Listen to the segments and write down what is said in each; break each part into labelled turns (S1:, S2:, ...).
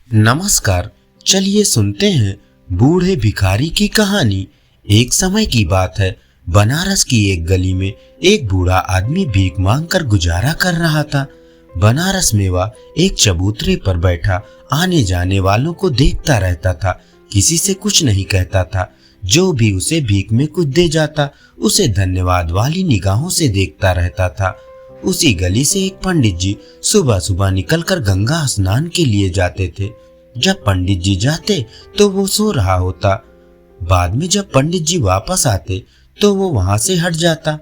S1: नमस्कार। चलिए सुनते हैं बूढ़े भिखारी की कहानी। एक समय की बात है, बनारस की एक गली में एक बूढ़ा आदमी भीख मांगकर गुजारा कर रहा था। बनारस में वह एक चबूतरे पर बैठा आने जाने वालों को देखता रहता था, किसी से कुछ नहीं कहता था। जो भी उसे भीख में कुछ दे जाता उसे धन्यवाद वाली निगाहों से देखता रहता था। उसी गली से एक पंडित जी सुबह सुबह निकलकर गंगा स्नान के लिए जाते थे। जब पंडित जी जाते तो वो सो रहा होता। बाद में जब पंडित जी वापस आते तो वो वहां से हट जाता।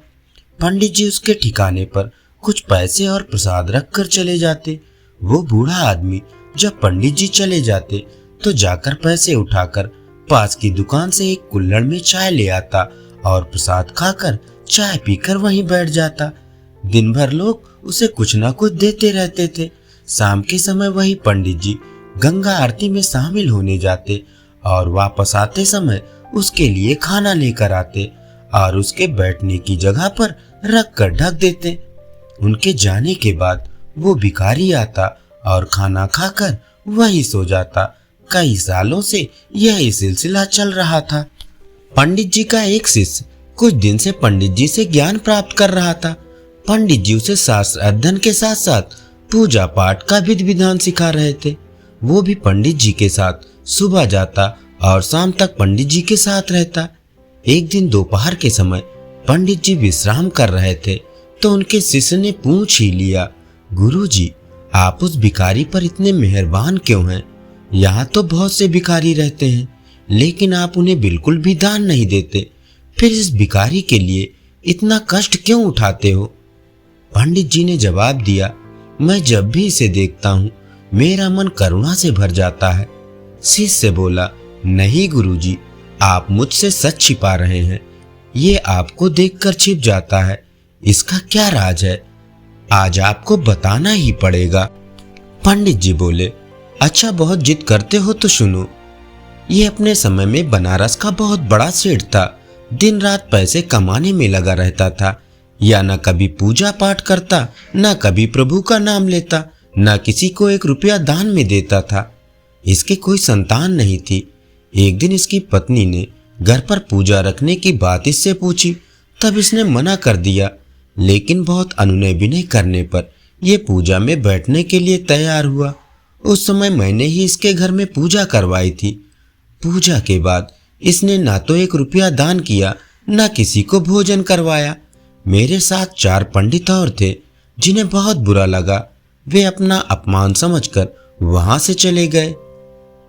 S1: पंडित जी उसके ठिकाने पर कुछ पैसे और प्रसाद रखकर चले जाते। वो बूढ़ा आदमी जब पंडित जी चले जाते तो जाकर पैसे उठाकर पास की दुकान से एक कुल्हड़ में चाय ले आता और प्रसाद खाकर चाय पीकर वहीं बैठ जाता। दिन भर लोग उसे कुछ ना कुछ देते रहते थे। शाम के समय वही पंडित जी गंगा आरती में शामिल होने जाते और वापस आते समय उसके लिए खाना लेकर आते और उसके बैठने की जगह पर रख कर ढक देते। उनके जाने के बाद वो भिखारी आता और खाना खाकर वहीं सो जाता। कई सालों से यह सिलसिला चल रहा था। पंडित जी का एक शिष्य कुछ दिन से पंडित जी से ज्ञान प्राप्त कर रहा था। पंडित जी उसे शास्त्र अध्ययन के साथ साथ पूजा पाठ का विधि विधान सिखा रहे थे। वो भी पंडित जी के साथ सुबह जाता और शाम तक पंडित जी के साथ रहता। एक दिन दोपहर के समय पंडित जी विश्राम कर रहे थे तो उनके शिष्य ने पूछ ही लिया, गुरुजी, आप उस भिखारी पर इतने मेहरबान क्यों हैं? यहाँ तो बहुत से भिखारी रहते हैं, लेकिन आप उन्हें बिल्कुल भी दान नहीं देते। फिर इस भिखारी के लिए इतना कष्ट क्यों उठाते हो? पंडित जी ने जवाब दिया, मैं जब भी इसे देखता हूँ मेरा मन करुणा से भर जाता है। शिष्य बोला, नहीं गुरुजी, आप मुझसे सच छिपा रहे हैं। ये आपको देखकर छिप जाता है। इसका क्या राज है? आज आपको बताना ही पड़ेगा। पंडित जी बोले, अच्छा, बहुत जिद करते हो तो सुनो। ये अपने समय में बनारस का बहुत बड़ा सेठ था। दिन रात पैसे कमाने में लगा रहता था। या न कभी पूजा पाठ करता, न कभी प्रभु का नाम लेता, न किसी को एक रुपया दान में देता था। इसके कोई संतान नहीं थी। एक दिन इसकी पत्नी ने घर पर पूजा रखने की बात इससे पूछी, तब इसने मना कर दिया। लेकिन बहुत अनुनय विनय करने पर यह पूजा में बैठने के लिए तैयार हुआ। उस समय मैंने ही इसके घर में पूजा करवाई थी। पूजा के बाद इसने ना तो एक रुपया दान किया, न किसी को भोजन करवाया। मेरे साथ 4 पंडित और थे, जिन्हें बहुत बुरा लगा। वे अपना अपमान समझकर वहां से चले गए।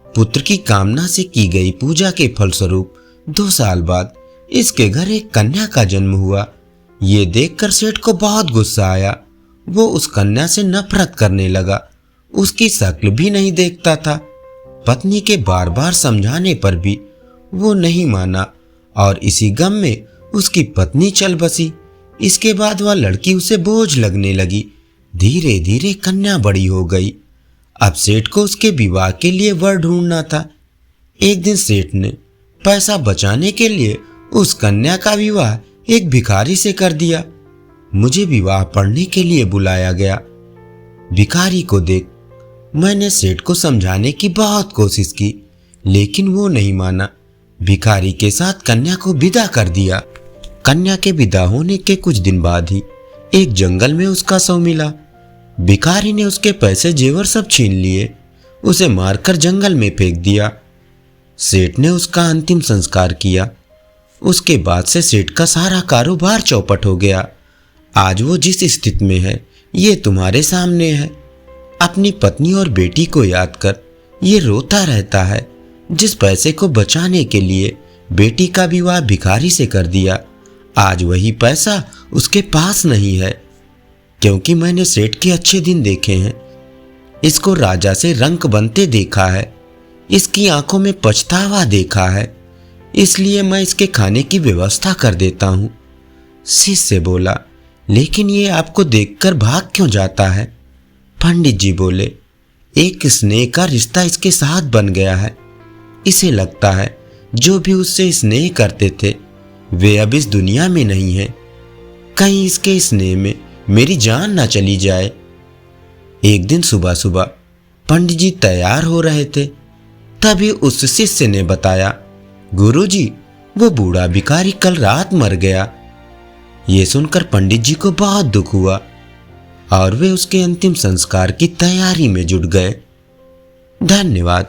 S1: पुत्र की कामना से की गई पूजा के फलस्वरूप 2 साल बाद इसके घर एक कन्या का जन्म हुआ। ये देखकर सेठ को बहुत गुस्सा आया। वो उस कन्या से नफरत करने लगा। उसकी शक्ल भी नहीं देखता था। पत्नी के बार बार समझाने पर भी वो नहीं माना और इसी गम में उसकी पत्नी चल बसी। इसके बाद वह लड़की उसे बोझ लगने लगी। धीरे धीरे कन्या बड़ी हो गई। अब सेठ को उसके विवाह के लिए वर ढूंढना था। एक दिन सेठ ने पैसा बचाने के लिए उस कन्या का विवाह एक भिखारी से कर दिया। मुझे विवाह पढ़ने के लिए बुलाया गया। भिखारी को देख मैंने सेठ को समझाने की बहुत कोशिश की, लेकिन वो नहीं माना। भिखारी के साथ कन्या को विदा कर दिया। कन्या के विदा होने के कुछ दिन बाद ही एक जंगल में उसका शव मिला। भिखारी ने उसके पैसे जेवर सब छीन लिए, उसे मारकर जंगल में फेंक दिया। सेठ ने उसका अंतिम संस्कार किया। उसके बाद से सेठ का सारा कारोबार चौपट हो गया। आज वो जिस स्थिति में है ये तुम्हारे सामने है। अपनी पत्नी और बेटी को याद कर ये रोता रहता है। जिस पैसे को बचाने के लिए बेटी का विवाह भिखारी से कर दिया, आज वही पैसा उसके पास नहीं है। क्योंकि मैंने सेठ के अच्छे दिन देखे हैं। इसको राजा से रंक बनते देखा है। इसकी आंखों में पछतावा देखा है। इसलिए मैं इसके खाने की व्यवस्था कर देता हूँ। शिष्य बोला, लेकिन ये आपको देखकर भाग क्यों जाता है? पंडित जी बोले, एक स्नेह का रिश्ता इसके साथ बन गया है। इसे लगता है जो भी उससे स्नेह करते थे वे अब इस दुनिया में नहीं है। कहीं इसके स्नेह में मेरी जान ना चली जाए। एक दिन सुबह सुबह पंडित जी तैयार हो रहे थे। तभी उस शिष्य ने बताया, गुरुजी, वो बूढ़ा भिखारी कल रात मर गया। ये सुनकर पंडित जी को बहुत दुख हुआ और वे उसके अंतिम संस्कार की तैयारी में जुट गए। धन्यवाद।